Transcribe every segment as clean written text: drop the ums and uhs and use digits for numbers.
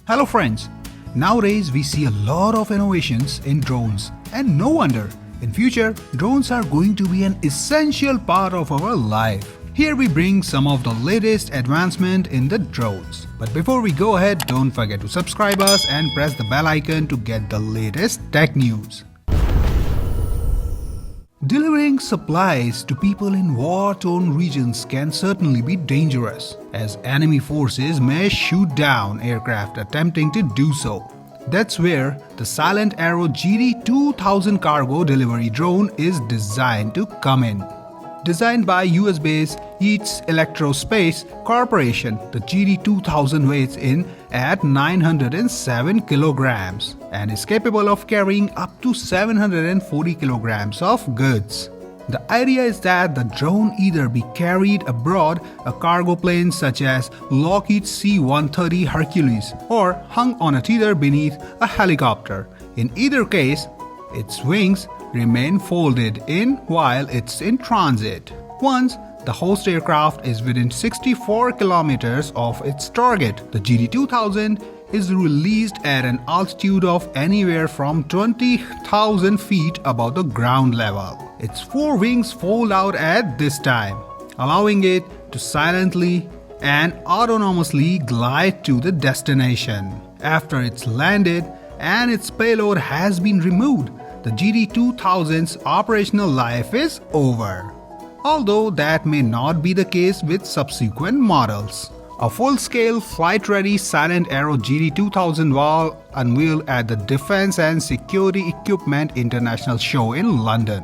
Hello friends, nowadays we see a lot of innovations in drones and no wonder, in future drones are going to be an essential part of our life. Here we bring some of the latest advancement in the drones. But before we go ahead, don't forget to subscribe us and press the bell icon to get the latest tech news. Delivering supplies to people in war-torn regions can certainly be dangerous, as enemy forces may shoot down aircraft attempting to do so. That's where the Silent Arrow GD-2000 cargo delivery drone is designed to come in. Designed by US-based Eats Electrospace Corporation, the GD-2000 weighs in at 907 kilograms and is capable of carrying up to 740 kilograms of goods. The idea is that the drone either be carried aboard a cargo plane such as Lockheed C-130 Hercules or hung on a tether beneath a helicopter. In either case, its wings remain folded in while it's in transit. Once the host aircraft is within 64 kilometers of its target, the GD-2000 is released at an altitude of anywhere from 20,000 feet above the ground level. Its four wings fold out at this time, allowing it to silently and autonomously glide to the destination. After it's landed and its payload has been removed, the GD-2000's operational life is over. Although that may not be the case with subsequent models. A full-scale, flight-ready Silent Arrow GD-2000 was unveiled at the Defense and Security Equipment International Show in London.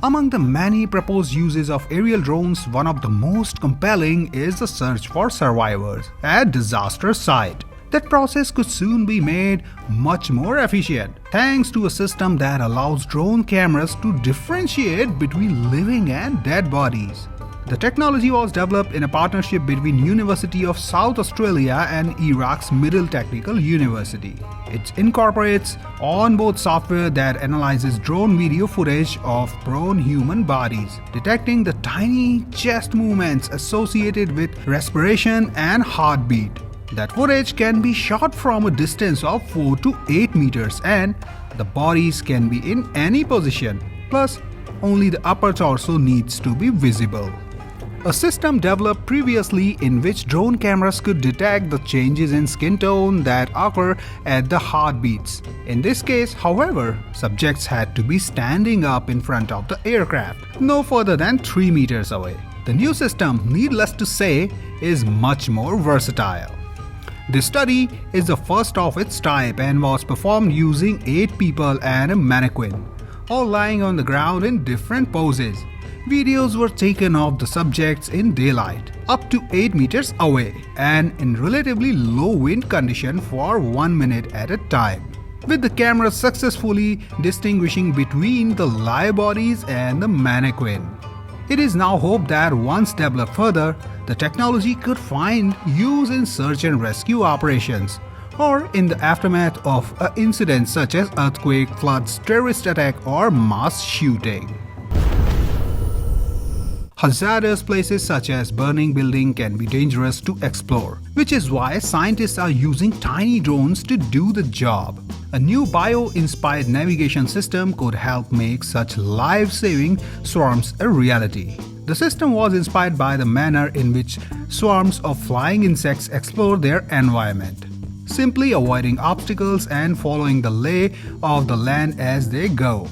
Among the many proposed uses of aerial drones, one of the most compelling is the search for survivors at disaster site. That process could soon be made much more efficient thanks to a system that allows drone cameras to differentiate between living and dead bodies. The technology was developed in a partnership between University of South Australia and Iraq's Middle Technical University. It incorporates onboard software that analyzes drone video footage of prone human bodies, detecting the tiny chest movements associated with respiration and heartbeat. That footage can be shot from a distance of 4 to 8 meters and the bodies can be in any position. Plus, only the upper torso needs to be visible. A system developed previously in which drone cameras could detect the changes in skin tone that occur at the heartbeats. In this case, however, subjects had to be standing up in front of the aircraft, no further than 3 meters away. The new system, needless to say, is much more versatile. This study is the first of its type and was performed using 8 people and a mannequin, all lying on the ground in different poses. Videos were taken of the subjects in daylight, up to 8 meters away, and in relatively low wind condition for 1 minute at a time, with the camera successfully distinguishing between the live bodies and the mannequin. It is now hoped that once developed further, the technology could find use in search and rescue operations, or in the aftermath of incidents such as earthquake, floods, terrorist attack, or mass shooting. Hazardous places such as burning buildings can be dangerous to explore, which is why scientists are using tiny drones to do the job. A new bio-inspired navigation system could help make such life-saving swarms a reality. The system was inspired by the manner in which swarms of flying insects explore their environment, simply avoiding obstacles and following the lay of the land as they go,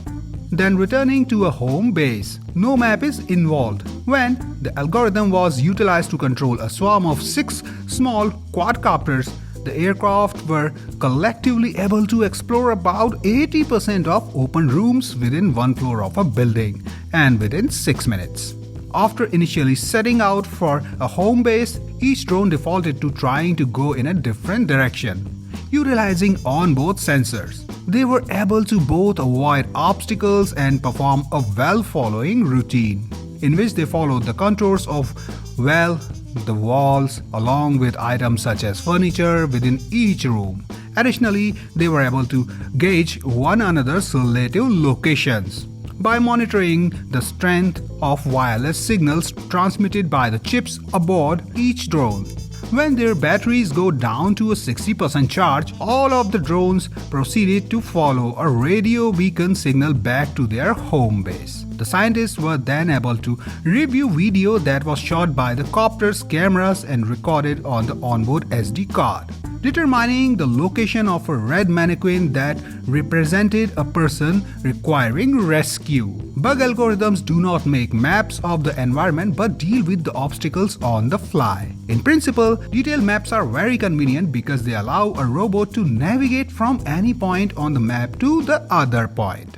then returning to a home base. No map is involved. When the algorithm was utilized to control a swarm of 6 small quadcopters, the aircraft were collectively able to explore about 80% of open rooms within one floor of a building and within 6 minutes. After initially setting out for a home base, each drone defaulted to trying to go in a different direction. Utilizing onboard sensors, they were able to both avoid obstacles and perform a well-following routine, in which they followed the contours of, the walls, along with items such as furniture within each room. Additionally, they were able to gauge one another's relative locations by monitoring the strength of wireless signals transmitted by the chips aboard each drone. When their batteries go down to a 60% charge, all of the drones proceeded to follow a radio beacon signal back to their home base. The scientists were then able to review video that was shot by the copter's cameras and recorded on the onboard SD card, determining the location of a red mannequin that represented a person requiring rescue. Bug algorithms do not make maps of the environment but deal with the obstacles on the fly. In principle, detailed maps are very convenient because they allow a robot to navigate from any point on the map to the other point.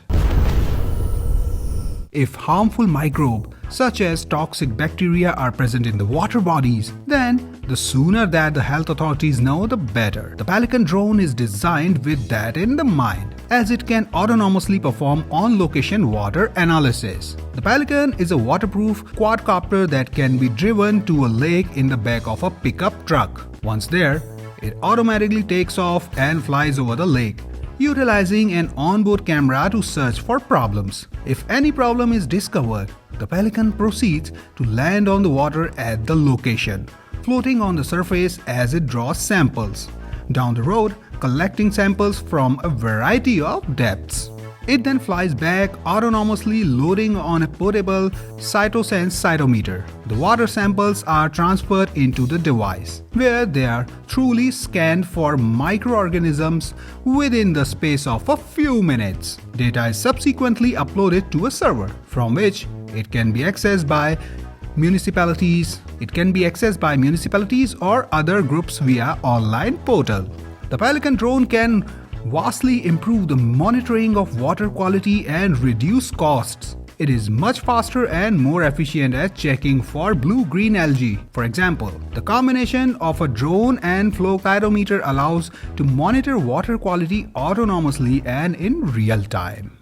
If harmful microbes such as toxic bacteria are present in the water bodies, then the sooner that the health authorities know, the better. The Pelican drone is designed with that in the mind, as it can autonomously perform on-location water analysis. The Pelican is a waterproof quadcopter that can be driven to a lake in the back of a pickup truck. Once there, it automatically takes off and flies over the lake, utilizing an onboard camera to search for problems. If any problem is discovered, the Pelican proceeds to land on the water at the location, floating on the surface as it draws samples. Down the road, collecting samples from a variety of depths. It then flies back autonomously, loading on a portable cytosense cytometer. The water samples are transferred into the device, where they are truly scanned for microorganisms within the space of a few minutes. Data is subsequently uploaded to a server, from which it can be accessed by municipalities. Or other groups via online portal. The Pelican drone can vastly improve the monitoring of water quality and reduce costs. It is much faster and more efficient at checking for blue-green algae. For example, the combination of a drone and flow cytometer allows to monitor water quality autonomously and in real time.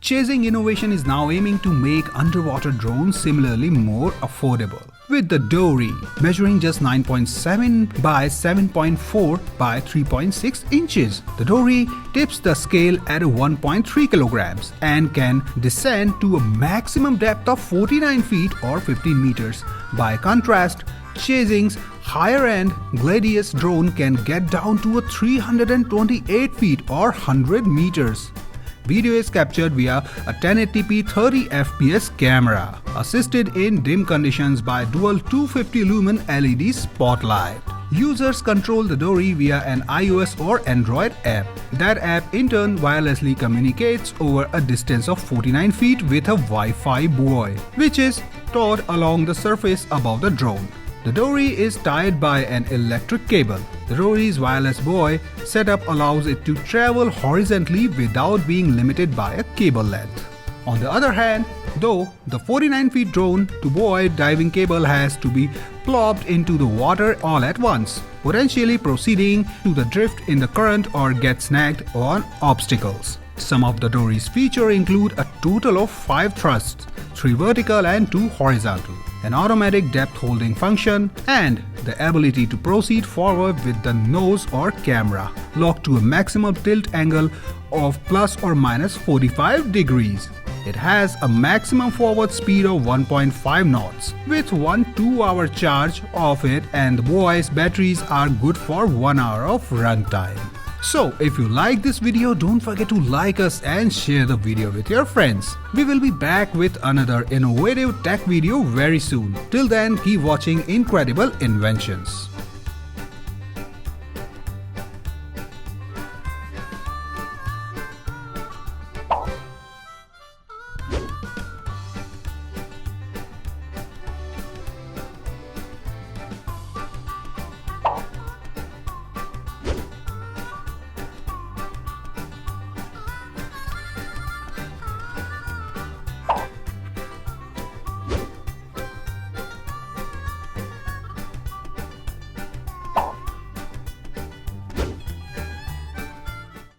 Chasing Innovation is now aiming to make underwater drones similarly more affordable. With the Dory, measuring just 9.7 by 7.4 by 3.6 inches. The Dory tips the scale at 1.3 kilograms and can descend to a maximum depth of 49 feet or 15 meters. By contrast, Chasing's higher-end Gladius drone can get down to 328 feet or 100 meters. Video is captured via a 1080p 30 fps camera, assisted in dim conditions by dual 250 lumen LED spotlight. Users control the Dory via an iOS or Android app. That app in turn wirelessly communicates over a distance of 49 feet with a Wi-Fi buoy, which is towed along the surface above the drone. The Dory is tied by an electric cable. The Dory's wireless buoy setup allows it to travel horizontally without being limited by a cable length. On the other hand, though, the 49 feet drone to buoy diving cable has to be plopped into the water all at once, potentially proceeding to the drift in the current or get snagged on obstacles. Some of the Dory's features include a total of 5 thrusts, 3 vertical and 2 horizontal, an automatic depth holding function, and the ability to proceed forward with the nose or camera locked to a maximum tilt angle of plus or minus 45 degrees. It has a maximum forward speed of 1.5 knots with 1 2-hour charge of it, and the buoy's batteries are good for 1 hour of runtime. So, if you like this video, don't forget to like us and share the video with your friends. We will be back with another innovative tech video very soon. Till then, keep watching Incredible Inventions.